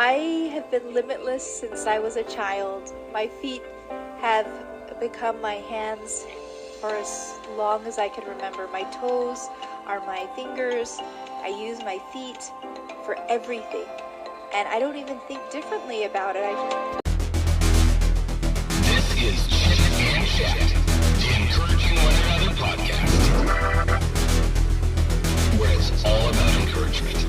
I have been limitless since I was a child. My feet have become my hands for as long as I can remember. My toes are my fingers. I use my feet for everything. And I don't even think differently about it. This is Chit and Chat, the Encouraging One Another podcast, where it's all about encouragement.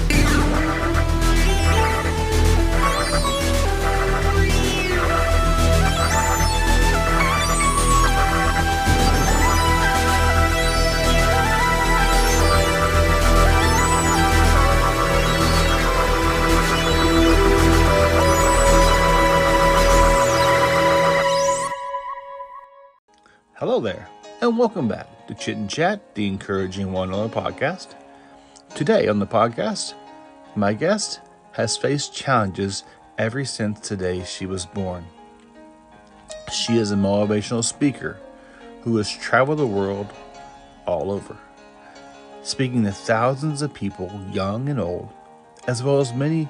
Hello there, and welcome back to Chit and Chat, the Encouraging One Another podcast. Today on the podcast, my guest has faced challenges ever since the day she was born. She is a motivational speaker who has traveled the world all over, speaking to thousands of people, young and old, as well as many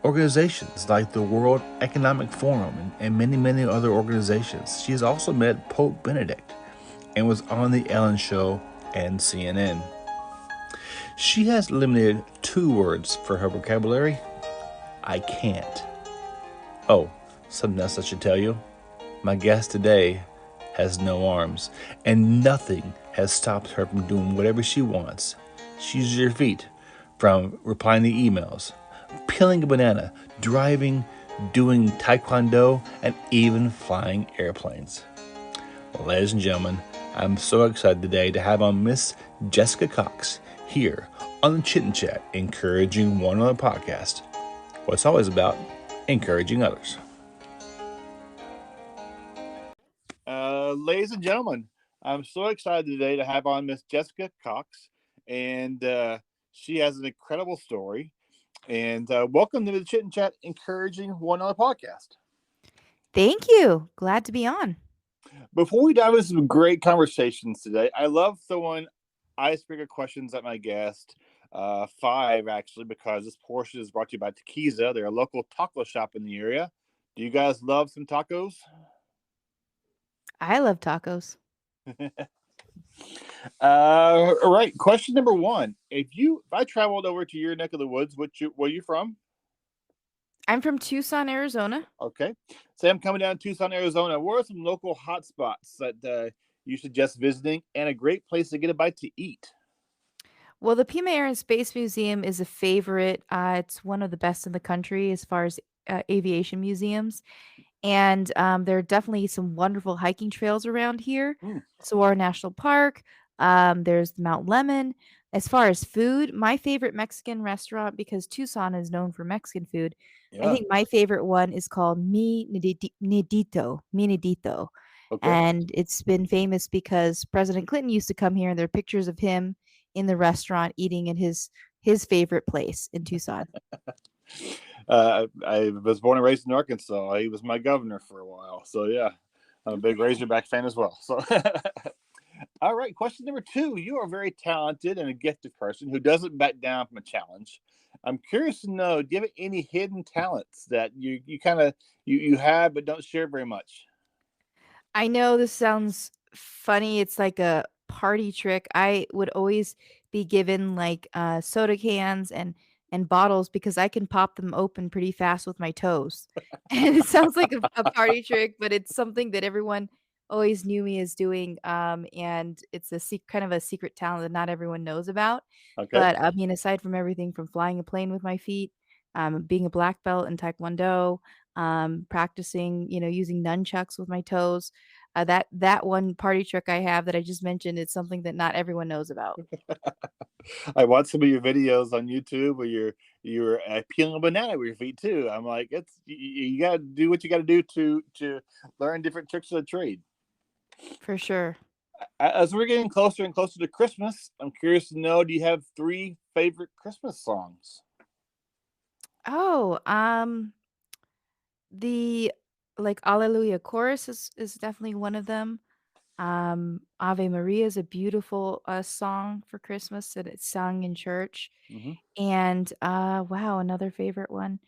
organizations like the World Economic Forum and many other organizations. She has also met Pope Benedict and was on the Ellen Show and CNN. She has limited 2 words for her vocabulary: I can't. Oh, something else I should tell you. My guest today has no arms, and nothing has stopped her from doing whatever she wants. She uses her feet, from replying to emails, peeling a banana, driving, doing taekwondo, and even flying airplanes. Ladies and gentlemen, I'm so excited today to have on Miss Jessica Cox here on the Chit and Chat, Encouraging One Another podcast. Well, it's always about encouraging others. Ladies and gentlemen, I'm so excited today to have on Miss Jessica Cox, and she has an incredible story. And welcome to the Chit and Chat, Encouraging One Another podcast. Thank you. Glad to be on. Before we dive into some great conversations today, I love throwing icebreaker questions at my guest. 5, actually, because this portion is brought to you by Tequiza. They're a local taco shop in the area. Do you guys love some tacos? I love tacos. All right. Question number 1. If I traveled over to your neck of the woods, where are you from? I'm from Tucson, Arizona. Okay. Say I'm coming down to Tucson, Arizona. What are some local hot spots that you suggest visiting and a great place to get a bite to eat? Well, the Pima Air and Space Museum is a favorite. It's one of the best in the country as far as aviation museums. And there are definitely some wonderful hiking trails around here. Saguaro National Park. There's Mount Lemon. As far as food, my favorite Mexican restaurant, because Tucson is known for Mexican food, I think my favorite one is called Mi Nidito. Okay. And it's been famous because President Clinton used to come here, and there are pictures of him in the restaurant eating at his favorite place in Tucson. I was born and raised in Arkansas. He was my governor for a while. So, yeah, I'm a big Razorback fan as well. So, all right. Question number 2. You are a very talented and a gifted person who doesn't back down from a challenge. I'm curious to know, do you have any hidden talents that you have but don't share very much? I know this sounds funny. It's like a party trick. I would always be given like soda cans and bottles because I can pop them open pretty fast with my toes. And it sounds like a party trick, but it's something that everyone always knew me as doing. And it's kind of a secret talent that not everyone knows about. Okay. But I mean, aside from everything from flying a plane with my feet, being a black belt in Taekwondo, practicing, using nunchucks with my toes. That one party trick I have that I just mentioned is something that not everyone knows about. I watched some of your videos on YouTube where you're peeling a banana with your feet too. I'm like, you got to do what you got to do to learn different tricks of the trade. For sure. As we're getting closer and closer to Christmas, I'm curious to know, do you have 3 favorite Christmas songs? Oh, the like Alleluia chorus is definitely one of them. Ave Maria is a beautiful song for Christmas that it's sung in church. Mm-hmm. And wow, another favorite one.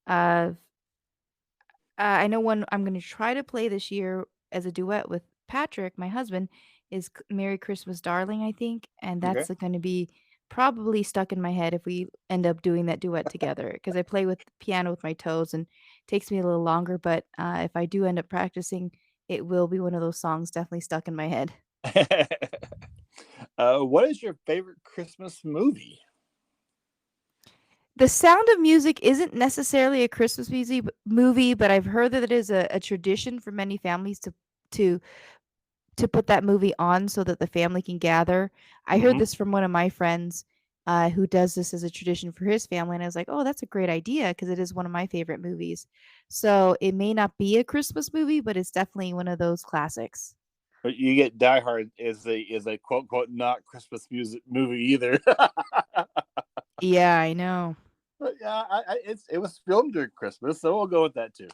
Uh, I know one I'm going to try to play this year as a duet with Patrick, my husband, is "Merry Christmas, Darling," I think, and Okay. that's going to be probably stuck in my head if we end up doing that duet together because I play with the piano with my toes and it takes me a little longer, but if I do end up practicing, it will be one of those songs definitely stuck in my head. What is your favorite Christmas movie? The Sound of Music isn't necessarily a Christmas movie, but I've heard that it is a tradition for many families to to put that movie on so that the family can gather. I heard Hmm. this from one of my friends, who does this as a tradition for his family, and I was like, "Oh, that's a great idea because it is one of my favorite movies." So, it may not be a Christmas movie, but it's definitely one of those classics. But you get Die Hard is a quote quote not Christmas music movie either. Yeah, I know. But yeah, it was filmed during Christmas, so we'll go with that too.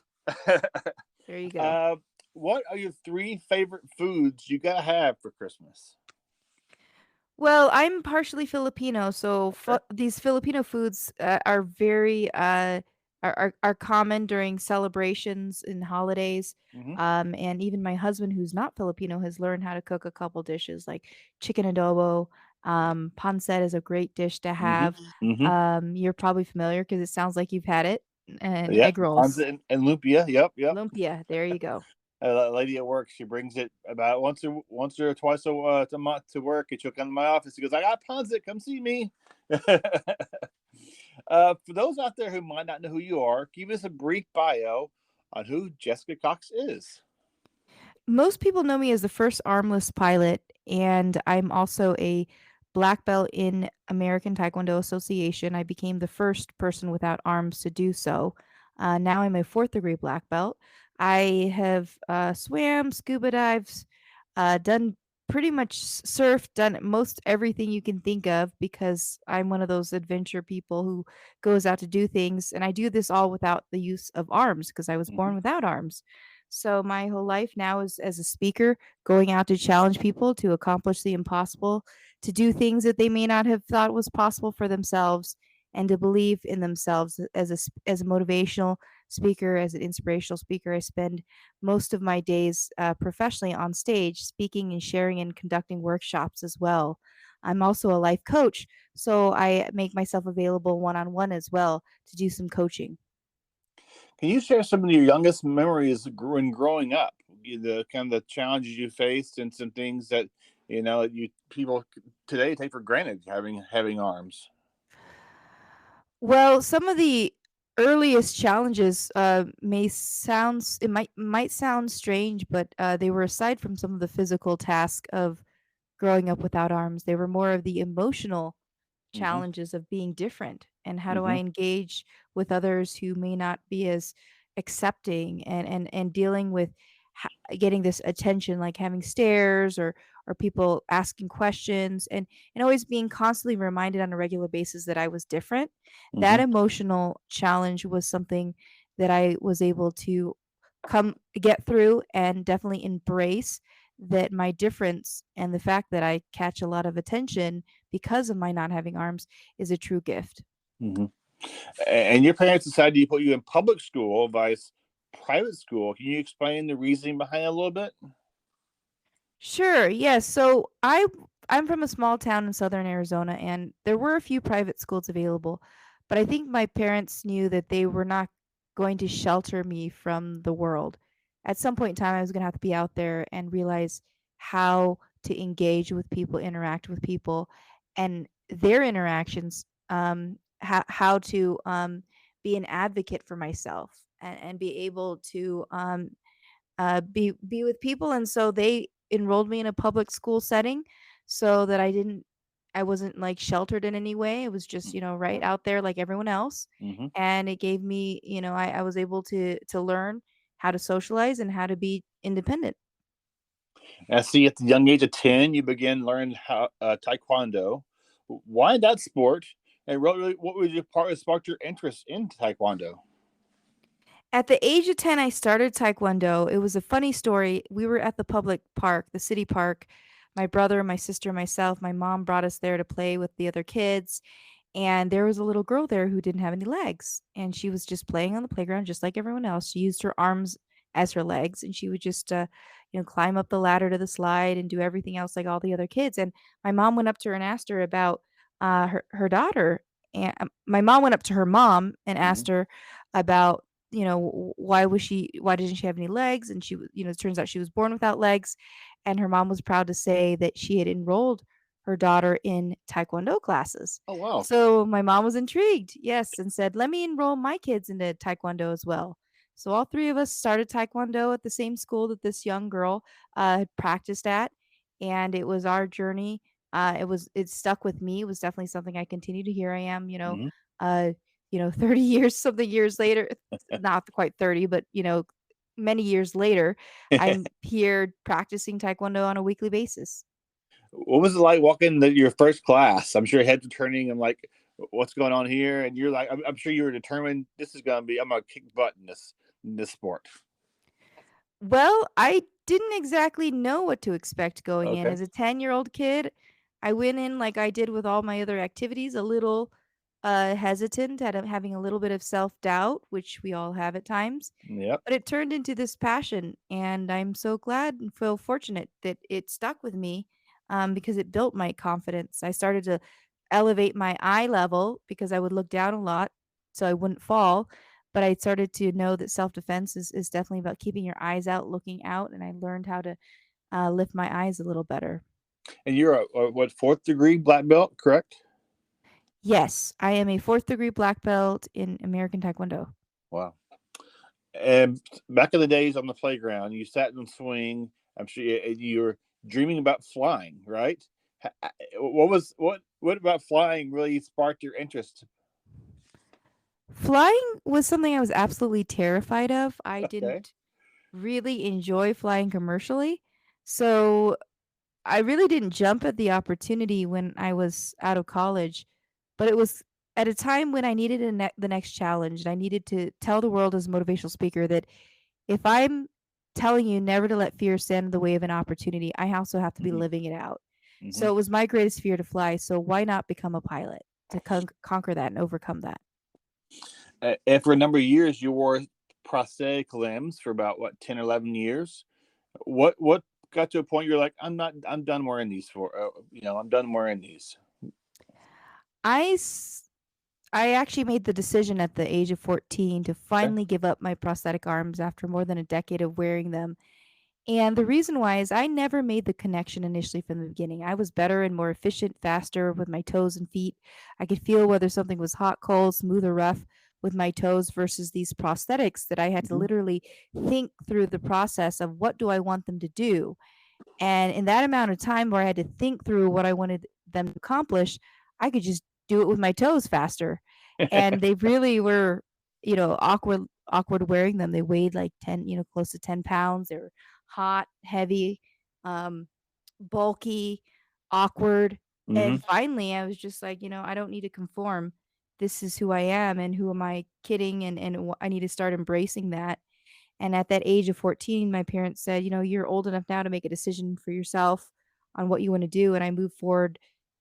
There you go. uh, what are your three favorite foods you gotta have for Christmas? Well, I'm partially Filipino, so Okay. these Filipino foods are very are common during celebrations and holidays. Hmm. And even my husband, who's not Filipino, has learned how to cook a couple dishes like chicken adobo. Pancit is a great dish to Hmm. have. Hmm. You're probably familiar because it sounds like you've had it. And Yeah, egg rolls, Ponza and lumpia. Yep, yep. lumpia. There you go. A lady at work, she brings it about once or twice a month to work, and she'll come to my office. She goes, "I got Ponzi, come see me." For those out there who might not know who you are, give us a brief bio on who Jessica Cox is. Most people know me as the first armless pilot, and I'm also a black belt in American Taekwondo Association. I became the first person without arms to do so. Now I'm a fourth degree black belt. I have swam, scuba dives, done pretty much surfed, done most everything you can think of because I'm one of those adventure people who goes out to do things. And I do this all without the use of arms because I was Mm-hmm. born without arms. So my whole life now is as a speaker, going out to challenge people to accomplish the impossible, to do things that they may not have thought was possible for themselves, and to believe in themselves as as a motivational speaker, as an inspirational speaker. I spend most of my days professionally on stage, speaking and sharing and conducting workshops as well. I'm also a life coach, so I make myself available one on one as well to do some coaching. Can you share some of your youngest memories when growing up? The kind of the challenges you faced and some things that you people today take for granted having arms. Well, some of the earliest challenges it might sound strange, but they were aside from some of the physical task of growing up without arms. They were more of the emotional Hmm. challenges of being different and how do I Hmm. engage with others who may not be as accepting and dealing with getting this attention like having stares or people asking questions and always being constantly reminded on a regular basis that I was different. That Hmm. emotional challenge was something that I was able to come get through and definitely embrace that my difference and the fact that I catch a lot of attention because of my not having arms is a true gift. Hmm. And your parents decided to put you in public school vice private school. Can you explain the reasoning behind it a little bit? Sure. Yes. So I'm from a small town in southern Arizona, and there were a few private schools available, but I think my parents knew that they were not going to shelter me from the world. At some point in time, I was going to have to be out there and realize how to engage with people, interact with people, and their interactions. How to be an advocate for myself and be able to be with people, and so they enrolled me in a public school setting so that I wasn't like sheltered in any way. It was just right out there like everyone else, Hmm. and it gave me I was able to learn how to socialize and how to be independent. I see at the young age of 10, you began learning how Taekwondo. Why that sport? And what was your part that sparked your interest in Taekwondo? At the age of 10, I started Taekwondo. It was a funny story. We were at the public park, the city park. My brother, my sister, myself, my mom brought us there to play with the other kids. And there was a little girl there who didn't have any legs, and she was just playing on the playground just like everyone else. She used her arms as her legs, and she would just climb up the ladder to the slide and do everything else like all the other kids. And my mom went up to her and asked her about her daughter. And my mom went up to her mom and Mm-hmm. asked her about, why didn't she have any legs? And she was, it turns out she was born without legs. And her mom was proud to say that she had enrolled her daughter in taekwondo classes. Oh, wow. So my mom was intrigued, yes, and said, "Let me enroll my kids into taekwondo as well." So all three of us started taekwondo at the same school that this young girl had practiced at, and it was our journey. It stuck with me. It was definitely something I continue to. Here I am, Mm-hmm. 30 years, something years later, not quite 30, but many years later, I'm here practicing taekwondo on a weekly basis. What was it like walking your first class? I'm sure heads are turning and like, what's going on here? And you're like, I'm sure you were determined. I'm gonna kick butt in this sport. Well, I didn't exactly know what to expect going in. Okay. As a 10-year-old kid, I went in like I did with all my other activities, a little hesitant, having a little bit of self-doubt, which we all have at times. Yep. But it turned into this passion, and I'm so glad and feel fortunate that it stuck with me, because it built my confidence. I started to elevate my eye level because I would look down a lot so I wouldn't fall. But I started to know that self defense is definitely about keeping your eyes out, looking out, and I learned how to lift my eyes a little better. And you're what, fourth degree black belt, correct? Yes, I am a fourth degree black belt in American Taekwondo. Wow. And back in the days on the playground, you sat in the swing. I'm sure you were dreaming about flying, right? What about flying really sparked your interest? Flying was something I was absolutely terrified of. I Okay. didn't really enjoy flying commercially. So I really didn't jump at the opportunity when I was out of college, but it was at a time when I needed the next challenge. And I needed to tell the world as a motivational speaker that if I'm telling you never to let fear stand in the way of an opportunity, I also have to be Mm-hmm. living it out. Mm-hmm. So it was my greatest fear to fly. So why not become a pilot to conquer that and overcome that? And for a number of years, you wore prosthetic limbs for about 10 or 11 years. What got to a point you're like, I'm done wearing these I'm done wearing these. I I actually made the decision at the age of 14 to Okay. finally give up my prosthetic arms after more than a decade of wearing them. And the reason why is I never made the connection initially from the beginning. I was better and more efficient, faster with my toes and feet. I could feel whether something was hot, cold, smooth, or rough with my toes versus these prosthetics that I had to Mm-hmm. literally think through the process of what do I want them to do. And in that amount of time where I had to think through what I wanted them to accomplish, I could just do it with my toes faster. And they really were, awkward wearing them. They weighed like 10, close to 10 pounds. They were hot, heavy, um, bulky, awkward. Mm-hmm. And finally, I was just like, I don't need to conform. This is who I am, and who am I kidding? And I need to start embracing that. And at that age of 14, my parents said, you're old enough now to make a decision for yourself on what you want to do. And I moved forward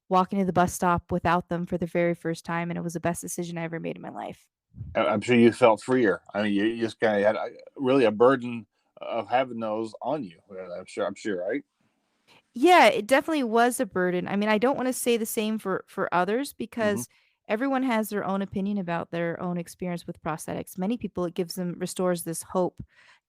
walking to the bus stop without them for the very first time. And it was the best decision I ever made in my life. I'm sure you felt freer. I mean, you just kind of had really a burden of having those on you. I'm sure, right? Yeah, it definitely was a burden. I mean, I don't want to say the same for others Mm-hmm. because everyone has their own opinion about their own experience with prosthetics. Many people it gives them restores this hope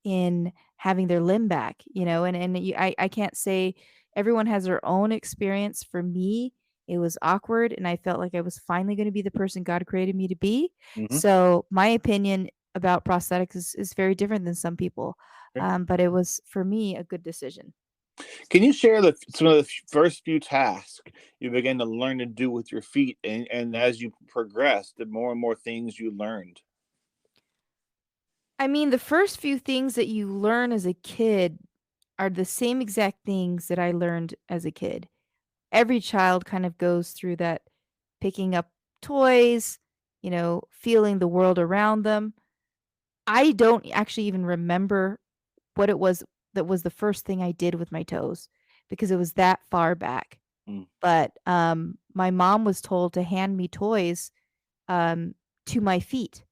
in having their limb back, I can't say everyone has their own experience. For me, it was awkward and I felt like I was finally going to be the person God created me to be. Mm-hmm. So, my opinion about prosthetics is very different than some people. Okay. But it was for me a good decision. Can you share some of the first few tasks you began to learn to do with your feet, and as you progressed, the more and more things you learned? I mean, the first few things that you learn as a kid are the same exact things that I learned as a kid. Every child kind of goes through that picking up toys, feeling the world around them. I don't actually even remember what it was that was the first thing I did with my toes because it was that far back. Mm. But my mom was told to hand me toys um, to my feet.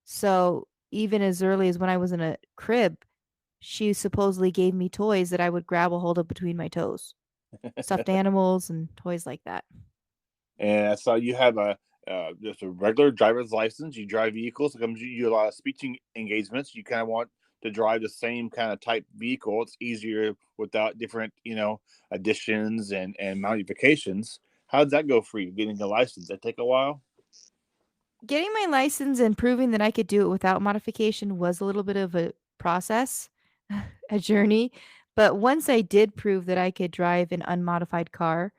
So even as early as when I was in a crib, she supposedly gave me toys that I would grab a hold of between my toes, stuffed animals and toys like that. And I saw you have just a regular driver's license. You drive vehicles. It comes you a lot of speaking engagements. You kind of want to drive the same kind of type vehicle. It's easier without different, additions and modifications. How did that go for you getting a license? Did that take a while? Getting my license and proving that I could do it without modification was a little bit of a process, a journey. But once I did prove that I could drive an unmodified car,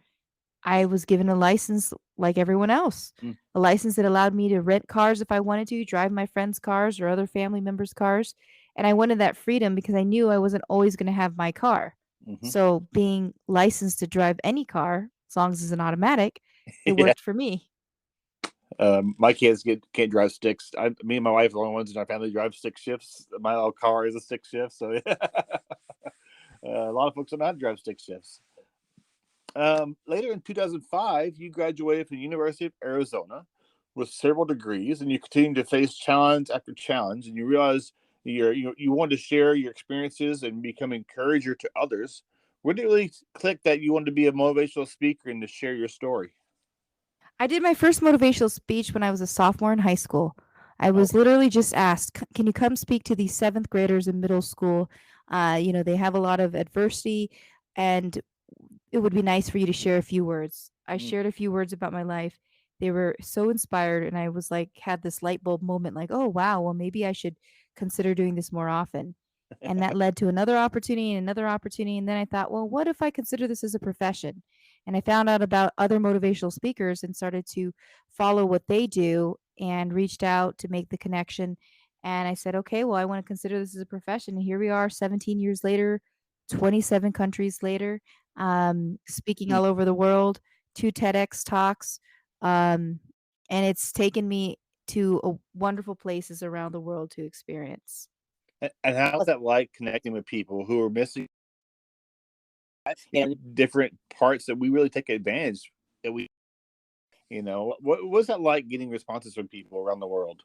I was given a license like everyone else. Mm. A license that allowed me to rent cars if I wanted to, drive my friends' cars or other family members' cars. And I wanted that freedom because I knew I wasn't always going to have my car. Mm-hmm. So being licensed to drive any car, as long as it's an automatic, it Yeah. worked for me. My kids can't drive sticks. Me and my wife are the only ones in our family drive stick shifts. My little car is a stick shift, so a lot of folks don't know how to drive stick shifts. Later in 2005, you graduated from the University of Arizona with several degrees, and you continued to face challenge after challenge, and you realized you wanted to share your experiences and become encourager to others. When did it really click that you wanted to be a motivational speaker and to share your story? I did my first motivational speech when I was a sophomore in high school. I Oh. was literally just asked, "Can you come speak to these seventh graders in middle school? They have a lot of adversity, and it would be nice for you to share a few words." I Mm. shared a few words about my life. They were so inspired, and I was like, had this light bulb moment like, oh, wow, well, maybe I should consider doing this more often. And that led to another opportunity and another opportunity. And then I thought, well, what if I consider this as a profession? And I found out about other motivational speakers and started to follow what they do and reached out to make the connection. And I said, okay, well, I want to consider this as a profession. And here we are 17 years later, 27 countries later, speaking all over the world, 2 TEDx talks. Um, and it's taken me to wonderful places around the world to experience. And how's that like connecting with people who are missing different parts that we really take advantage that what was that like getting responses from people around the world?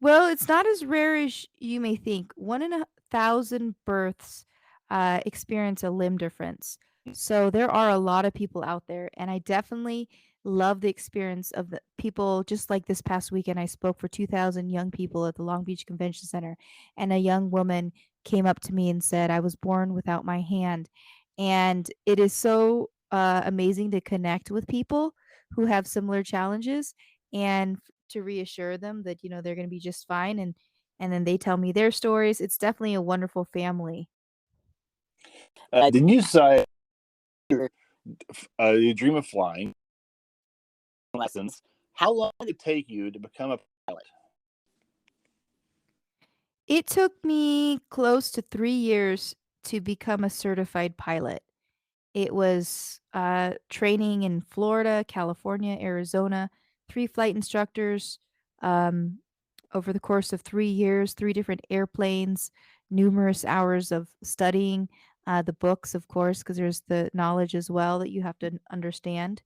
Well, it's not as rare as you may think. 1 in 1,000 births experience a limb difference. So there are a lot of people out there, and I definitely love the experience of the people. Just like this past weekend, I spoke for 2,000 young people at the Long Beach Convention Center, and a young woman came up to me and said, "I was born without my hand." And it is so amazing to connect with people who have similar challenges and to reassure them that, they're gonna be just fine, and then they tell me their stories. It's definitely a wonderful family. Then you say you dream of flying lessons. How long did it take you to become a pilot? It took me close to 3 years to become a certified pilot. It was, training in Florida, California, Arizona, 3 flight instructors, um, over the course of 3 years, 3 different airplanes, numerous hours of studying, the books, of course, because there's the knowledge as well that you have to understand.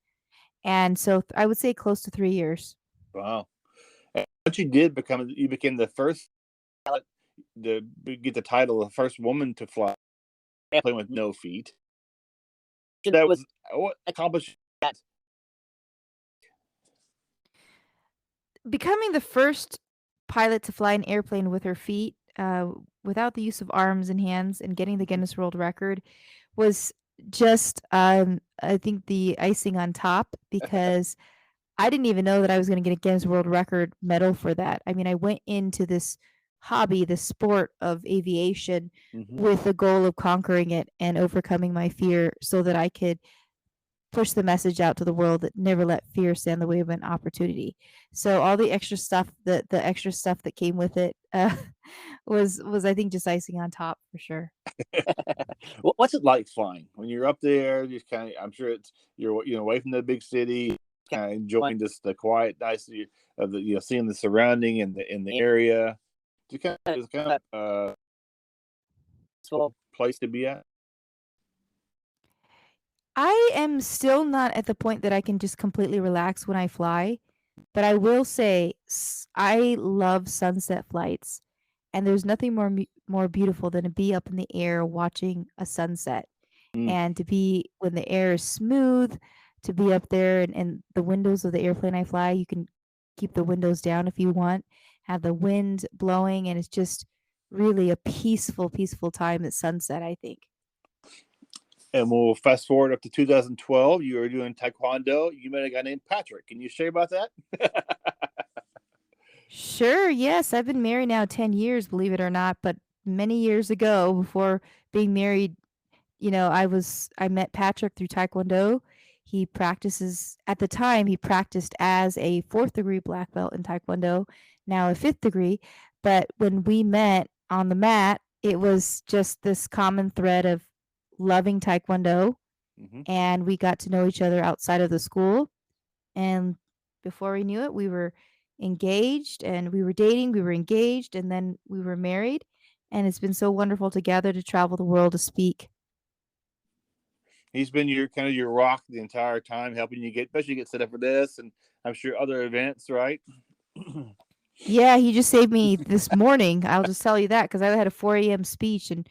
And so I would say close to 3 years. Wow. And once you became the first pilot to get the title of the first woman to fly a plane with no feet. That was what accomplished that. Becoming the first pilot to fly an airplane with her feet, without the use of arms and hands and getting the Guinness World Record was just, I think the icing on top because I didn't even know that I was gonna get a Guinness World Record medal for that. I mean, I went into this hobby, this sport of aviation Mm-hmm. with the goal of conquering it and overcoming my fear so that I could push the message out to the world that never let fear stand in the way of an opportunity. So all the extra stuff, the extra stuff that came with it, was I think just icing on top for sure. What's it like flying when you're up there? Just kind of, I'm sure you're away from the big city, kind of enjoying just the quiet, nice of the seeing the surrounding and the area. It's kind of peaceful place to be at. I am still not at the point that I can just completely relax when I fly, but I will say I love sunset flights, and there's nothing more beautiful than to be up in the air watching a sunset, Mm. and to be when the air is smooth, to be up there and the windows of the airplane I fly, you can keep the windows down if you want, have the wind blowing, and it's just really a peaceful, peaceful time at sunset, I think. And we'll fast forward up to 2012. You were doing taekwondo. You met a guy named Patrick. Can you share about that? Sure, yes, I've been married now 10 years, believe it or not, but many years ago, before being married, I met Patrick through Taekwondo. He practices at the time, he practiced as a 4th degree black belt in Taekwondo, now a 5th degree, but when we met on the mat, it was just this common thread of loving Taekwondo, Mm-hmm. and we got to know each other outside of the school, and before we knew it, we were engaged, and we were dating, we were engaged, and then we were married, and it's been so wonderful together to travel the world to speak. He's been your rock the entire time, helping you especially get set up for this, and I'm sure other events, right? Yeah, he just saved me this morning. I'll just tell you that because I had a 4 a.m. speech and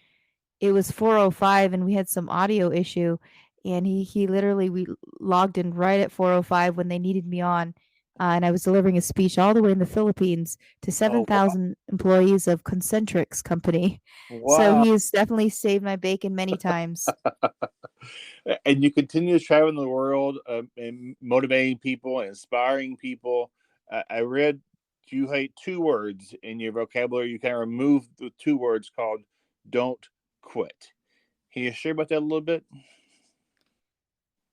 it was 4:05 and we had some audio issue. And he literally, we logged in right at 4:05 when they needed me on. And I was delivering a speech all the way in the Philippines to Oh, wow. 7,000 employees of Concentrix Company. So Wow. he has definitely saved my bacon many times. And you continue traveling the world and motivating people and inspiring people. I read you hate 2 words in your vocabulary. You kind of removed the 2 words called "don't quit." Can you share about that a little bit?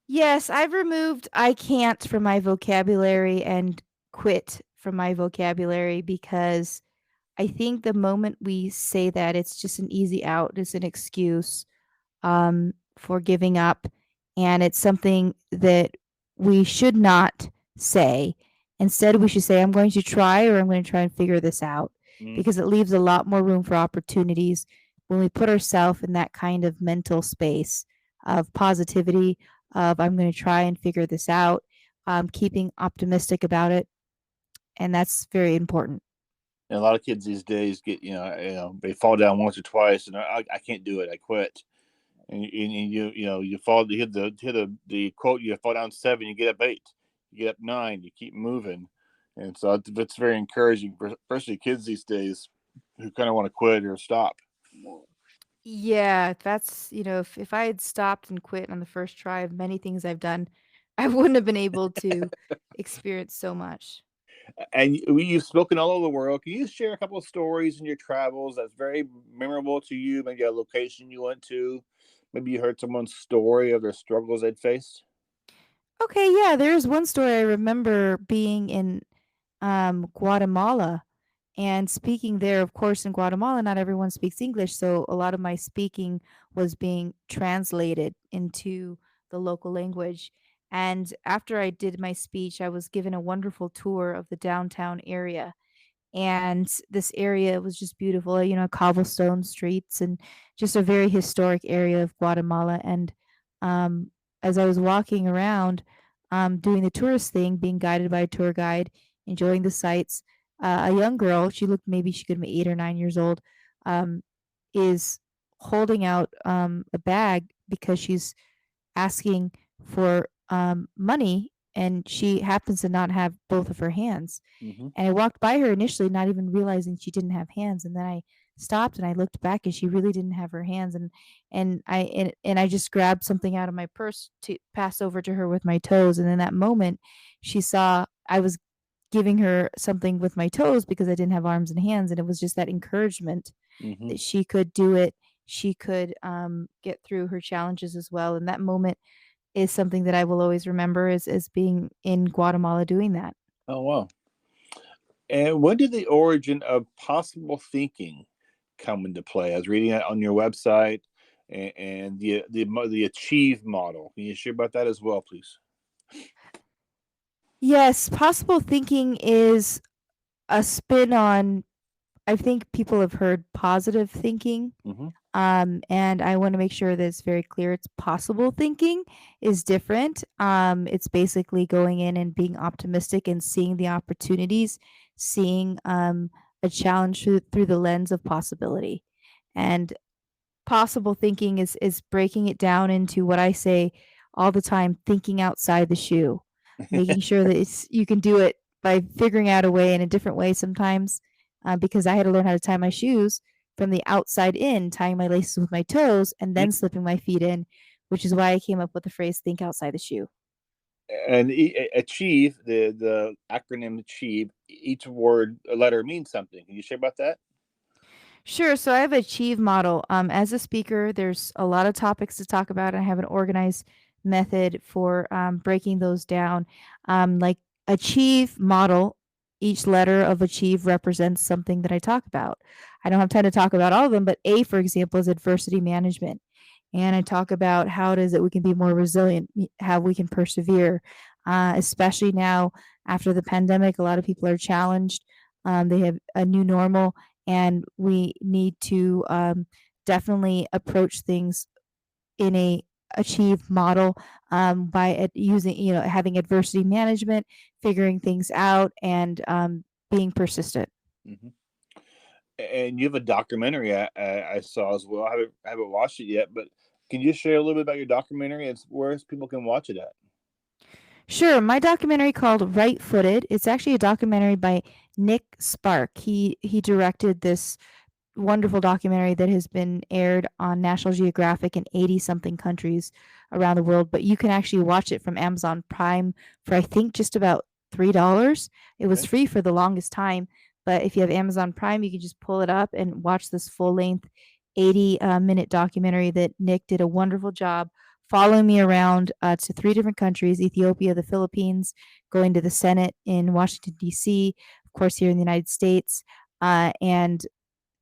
Yes, I've removed I can't from my vocabulary and quit from my vocabulary because I think the moment we say that, it's just an easy out, it's an excuse for giving up. And it's something that we should not say. Instead, we should say, I'm going to try or I'm going to try and figure this out Mm. because it leaves a lot more room for opportunities when we put ourselves in that kind of mental space of positivity, of I'm going to try and figure this out, keeping optimistic about it. And that's very important. And a lot of kids these days get, they fall down once or twice, and I can't do it. I quit. And you fall, you hit the quote. You fall down 7, you get up 8, you get up 9, you keep moving. And so it's very encouraging, especially kids these days who kind of want to quit or stop. Yeah, that's, if I had stopped and quit on the first try of many things I've done, I wouldn't have been able to experience so much. And you've spoken all over the world. Can you share a couple of stories in your travels that's very memorable to you? Maybe a location you went to. Maybe you heard someone's story of their struggles they'd faced. Okay, yeah, there's one story I remember being in Guatemala and speaking there. Of course, in Guatemala, not everyone speaks English, so a lot of my speaking was being translated into the local language. And after I did my speech, I was given a wonderful tour of the downtown area. And this area was just beautiful, cobblestone streets and just a very historic area of Guatemala. And um, as I was walking around, doing the tourist thing, being guided by a tour guide, enjoying the sights, a young girl, she could be 8 or 9 years old, um, is holding out a bag because she's asking for money, and she happens to not have both of her hands. Mm-hmm. And I walked by her initially, not even realizing she didn't have hands, and then I stopped and I looked back, and she really didn't have her hands, and I just grabbed something out of my purse to pass over to her with my toes, and in that moment, she saw I was giving her something with my toes because I didn't have arms and hands, and it was just that encouragement Mm-hmm. that she could do it. She could get through her challenges as well, and that moment is something that I will always remember as being in Guatemala doing that. Oh, wow. And when did the origin of possible thinking come into play? I was reading it on your website, and the achieve model. Can you share about that as well, please? Yes, possible thinking is a spin on, I think people have heard positive thinking. Mm-hmm. And I want to make sure that it's very clear it's possible thinking is different. It's basically going in and being optimistic and seeing the opportunities, seeing a challenge through the lens of possibility. And possible thinking is breaking it down into what I say all the time, thinking outside the shoe, making sure that you can do it by figuring out a way in a different way sometimes, because I had to learn how to tie my shoes from the outside in, tying my laces with my toes and then slipping my feet in, which is why I came up with the phrase think outside the shoe. And achieve, the acronym achieve, each word, a letter means something. Can you share about that? Sure. So I have Achieve model. As a speaker, there's a lot of topics to talk about. I have an organized method for breaking those down. Like Achieve model, each letter of Achieve represents something that I talk about. I don't have time to talk about all of them, but A, for example, is adversity management. And I talk about how it is that we can be more resilient, how we can persevere, especially now after the pandemic. A lot of people are challenged. They have a new normal, and we need to definitely approach things in a achieve model, by using, having adversity management, figuring things out, and being persistent. Mm-hmm. And you have a documentary I saw as well. I haven't watched it yet, but can you share a little bit about your documentary and where people can watch it at? Sure. My documentary called Right Footed. It's actually a documentary by Nick Spark. He directed this wonderful documentary that has been aired on National Geographic in 80 something countries around the world, but you can actually watch it from Amazon Prime for I think just about $3. It was free for the longest time, but if you have Amazon Prime, you can just pull it up and watch this full-length 80-minute documentary that Nick did a wonderful job following me around to 3 different countries: Ethiopia, the Philippines, going to the Senate in Washington, D.C., of course, here in the United States, and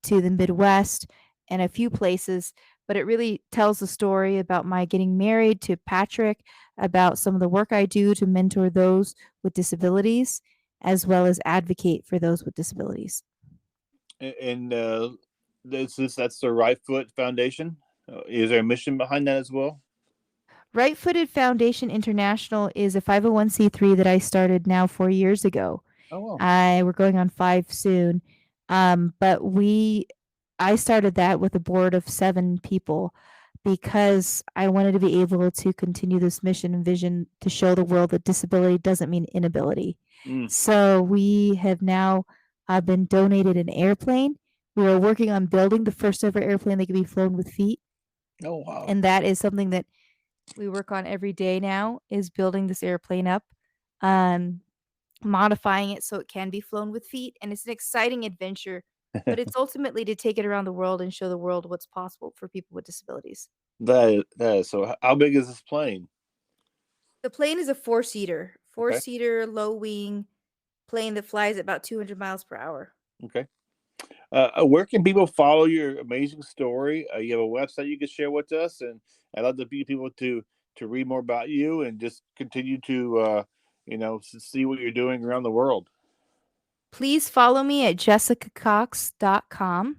to the Midwest and a few places. But it really tells the story about my getting married to Patrick, about some of the work I do to mentor those with disabilities, as well as advocate for those with disabilities. And that's the Right Foot Foundation. Is there a mission behind that as well? Right Footed Foundation International is a 501c3 that I started now 4 years ago. Oh, wow. We're going on 5 soon. But I started that with a board of 7 people because I wanted to be able to continue this mission and vision to show the world that disability doesn't mean inability. So we have now been donated an airplane. We are working on building the first ever airplane that can be flown with feet. Oh, wow. And that is something that we work on every day now, is building this airplane up, modifying it so it can be flown with feet. And it's an exciting adventure, but it's ultimately to take it around the world and show the world what's possible for people with disabilities. That is. So how big is this plane? The plane is a 4-seater, low wing plane that flies at about 200 miles per hour. Okay. Where can people follow your amazing story? You have a website you can share with us, and I'd love to be people to read more about you and just continue to see what you're doing around the world. Please follow me at jessicacox.com,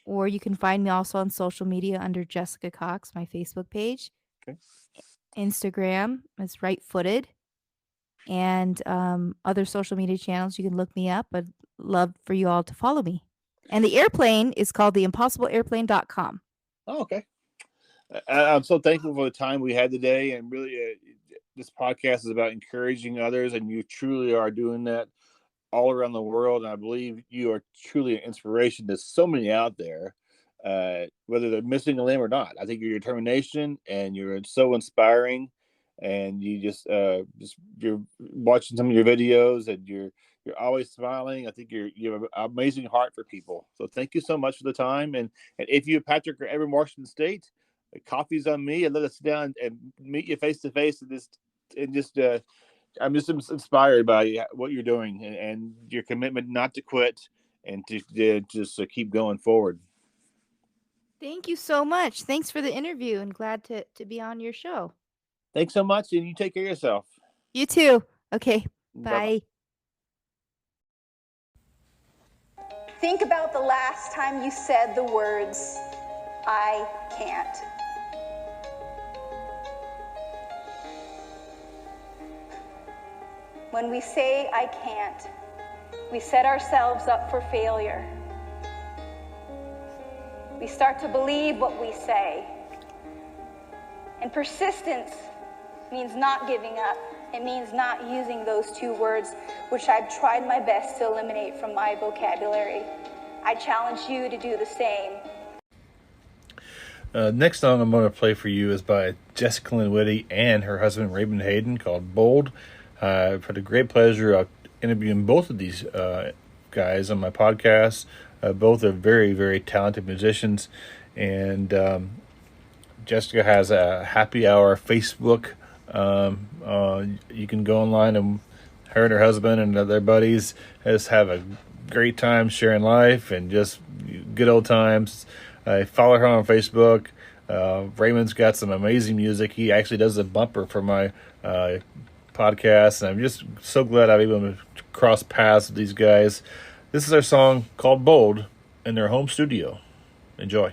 or you can find me also on social media under Jessica Cox, my Facebook page. Okay. Instagram is Right Footed, and other social media channels. You can look me up. I'd love for you all to follow me. And the airplane is called theimpossibleairplane.com. Oh, okay. I'm so thankful for the time we had today, and really, this podcast is about encouraging others, and you truly are doing that all around the world. And I believe you are truly an inspiration to so many out there, whether they're missing a limb or not. I think your determination, and you're so inspiring, and you you're watching some of your videos, and you're always smiling. I think you have an amazing heart for people. So thank you so much for the time. And if you, Patrick, are ever in Washington State, the coffee's on me, and let us sit down and meet you face to face, I'm just inspired by what you're doing, and your commitment not to quit, and to just keep going forward. Thank you so much. Thanks for the interview, and glad to be on your show. Thanks so much, and you take care of yourself. You too. Okay. Bye. Think about the last time you said the words, I can't. When we say I can't, we set ourselves up for failure. We start to believe what we say. And persistence means not giving up. It means not using those two words, which I've tried my best to eliminate from my vocabulary. I challenge you to do the same. Next song I'm going to play for you is by Jessica Lynne Witty and her husband Raymond Hayden, called Bold. I've had a great pleasure of interviewing both of these guys on my podcast. Both are very, very talented musicians. And Jessica has a happy hour Facebook. You can go online, and her and her husband and their buddies just have a great time sharing life and just good old times. Follow her on Facebook. Raymond's got some amazing music. He actually does a bumper for my podcast, and I'm just so glad I'm able to cross paths with these guys. This is their song called Bold in their home studio. Enjoy.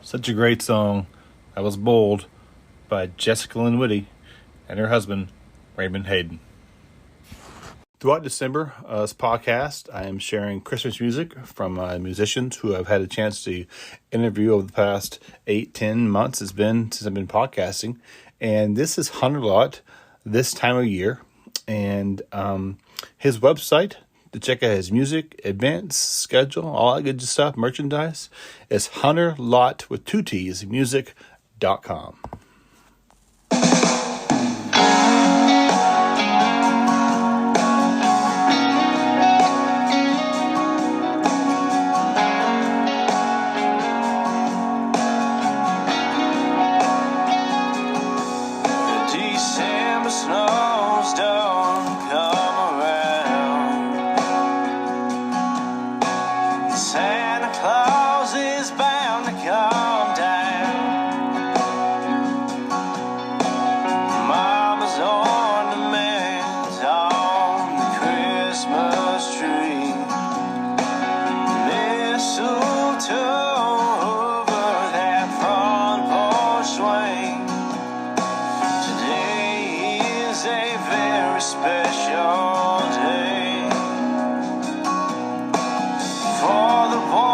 Such a great song. That was Bold by Jessica Lynne Witty and her husband, Raymond Hayden. Throughout December, this podcast, I am sharing Christmas music from musicians who I've had a chance to interview over the past 8-10 months. It's been since I've been podcasting. And this is Hunter Lott this time of year. And his website to check out his music, events, schedule, all that good stuff, merchandise, is Hunter Lott with 2 T's, music.com. Special day for the boy.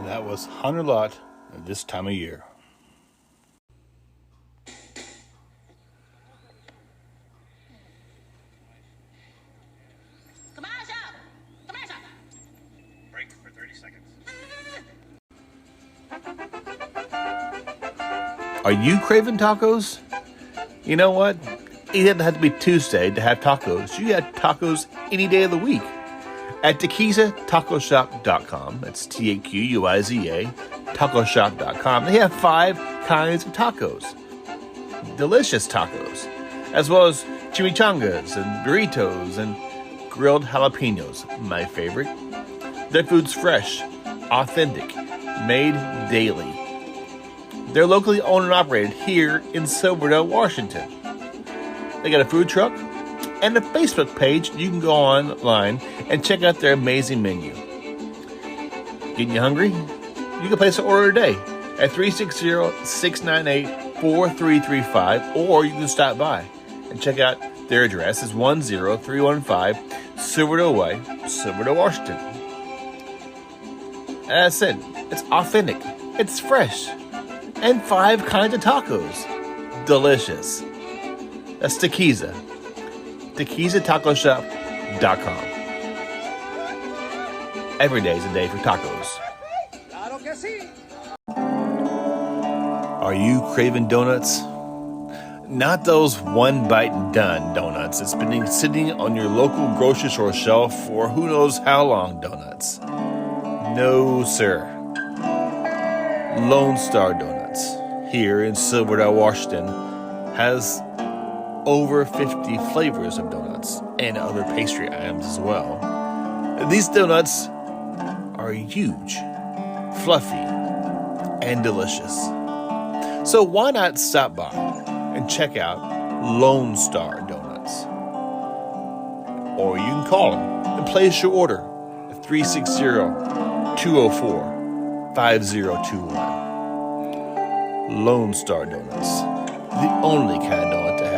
That was Hunter Lott at This Time of Year. Break for 30 seconds. Are you craving tacos? You know what? It doesn't have to be Tuesday to have tacos. You have tacos any day of the week. At TaquizaTacoShop.com, that's TAQUIZA, tacoshop.com, they have 5 kinds of tacos. Delicious tacos, as well as chimichangas and burritos and grilled jalapenos, my favorite. Their food's fresh, authentic, made daily. They're locally owned and operated here in Silverdale, Washington. They got a food truck and a Facebook page. You can go online and check out their amazing menu. Getting you hungry? You can place an order today at 360-698-4335, or you can stop by and check out their address. Is 10315 Silverdale Way, Silverdale, Washington. As I said, it's authentic, it's fresh, and 5 kinds of tacos. Delicious. That's Taquiza. TaquizaTacoShop.com. Every day is a day for tacos. Are you craving donuts? Not those one bite and done donuts that's been sitting on your local grocery store shelf for who knows how long donuts. No, sir. Lone Star Donuts here in Silverdale, Washington has over 50 flavors of donuts and other pastry items as well. These donuts are huge, fluffy, and delicious. So why not stop by and check out Lone Star Donuts? Or you can call them and place your order at 360-204-5021. Lone Star Donuts, the only kind of donut to have.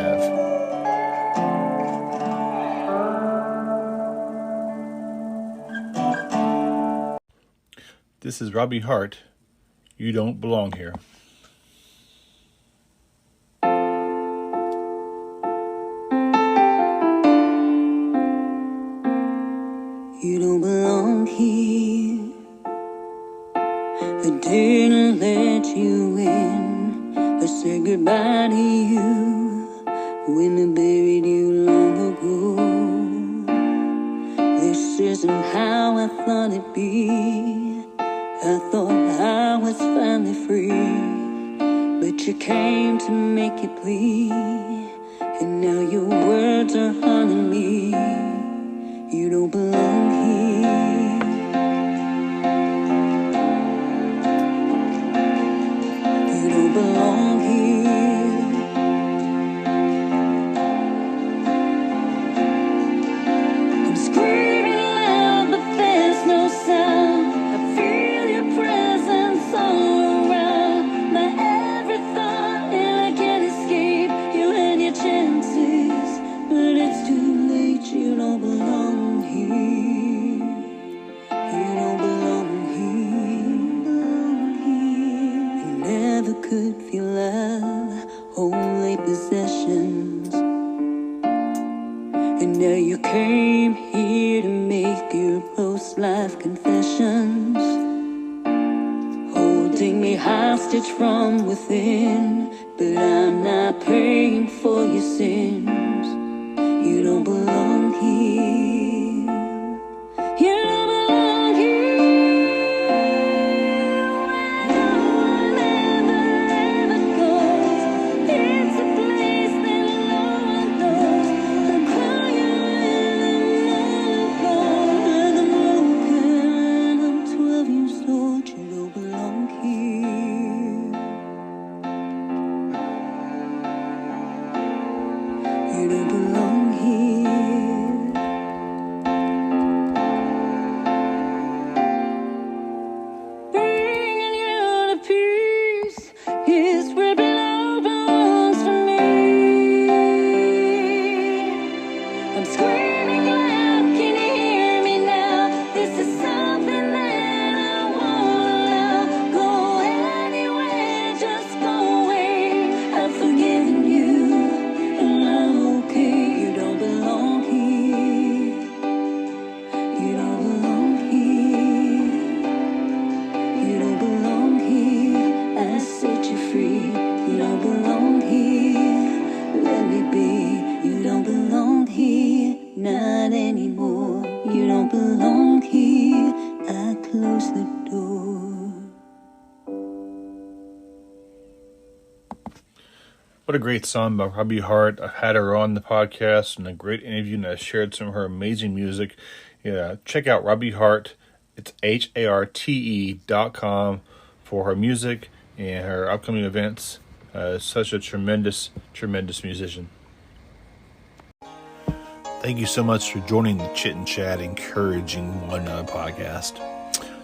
This is Robbie Harte. You don't belong here. You don't belong here. I didn't let you in. I said goodbye to you when I buried you long ago. This isn't how I thought it'd be. I thought I was finally free, but you came to make it bleed, and now your words are haunting me. You don't belong here. You don't belong here. I'm screaming loud, but there's no sound. I feel your presence all around my every thought, and I can't escape you and your chances. But it's too late, you don't belong here. You don't belong here. You never could feel love, only possessions. And now you came here to make your post-life confessions, holding me hostage from within. But I'm not paying for your sins. You don't belong here. You don't belong here. Where no one ever goes. It's a place that no one knows. The quiet and the broken. I'm 12 years old. You don't belong here. You don't belong here. close the door. What a great song by Robbie Harte. I've had her on the podcast and a great interview, and I shared some of her amazing music. Yeah, check out Robbie Harte. It's HARTE.com for her music and her upcoming events. Such a tremendous, tremendous musician. Thank you so much for joining the Chit and Chat Encouraging One Another podcast.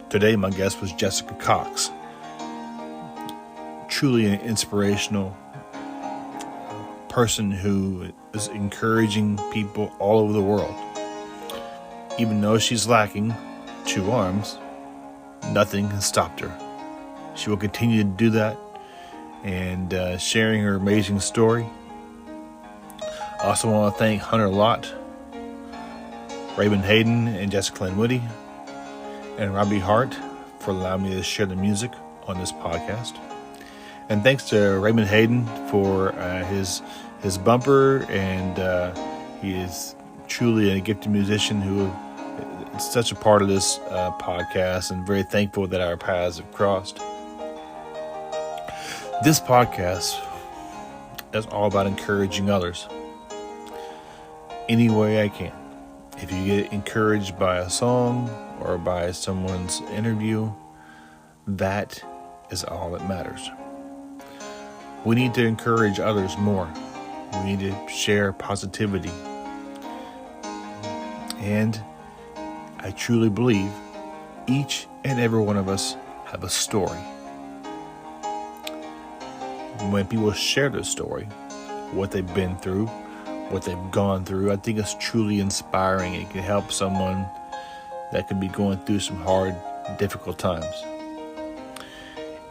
Today, my guest was Jessica Cox. Truly an inspirational person who is encouraging people all over the world. Even though she's lacking 2 arms, nothing has stopped her. She will continue to do that and sharing her amazing story. I also want to thank Hunter Lott, Raymond Hayden, and Jessica Lynne Witty, and Robbie Harte for allowing me to share the music on this podcast. And thanks to Raymond Hayden for his bumper, and he is truly a gifted musician who is such a part of this podcast, and very thankful that our paths have crossed. This podcast is all about encouraging others any way I can. If you get encouraged by a song or by someone's interview, that is all that matters. We need to encourage others more. We need to share positivity. And I truly believe each and every one of us have a story. When people share their story, what they've been through, what they've gone through, I think it's truly inspiring. It can help someone that could be going through some hard, difficult times.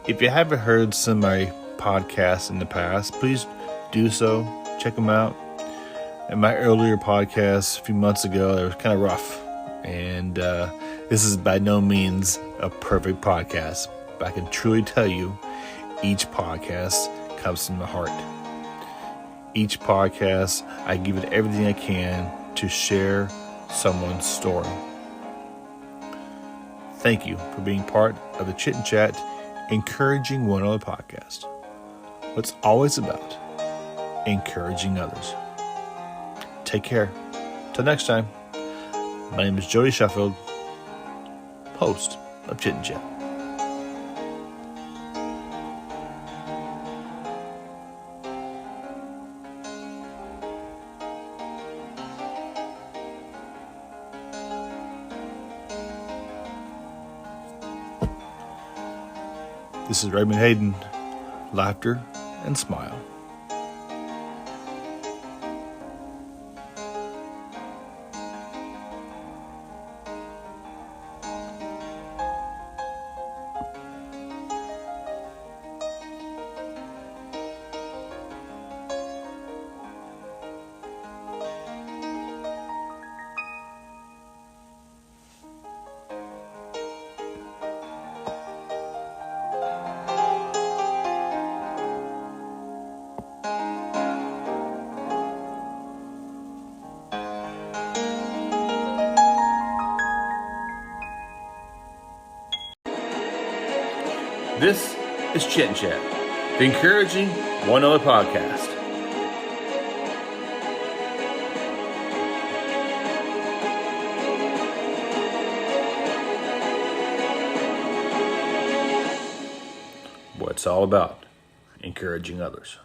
If you haven't heard some of my podcasts in the past, please do so. Check them out. In my earlier podcast a few months ago, it was kind of rough. And this is by no means a perfect podcast. But I can truly tell you, each podcast comes from the heart. Each podcast, I give it everything I can to share someone's story. Thank you for being part of the Chit and Chat Encouraging One Another podcast. It's always about encouraging others. Take care. Till next time, my name is Jody Sheffield, host of Chit and Chat. This is Raymond Hayden. Laughter and smile. This is Chit and Chat, the Encouraging One Another podcast. What it's all about, encouraging others.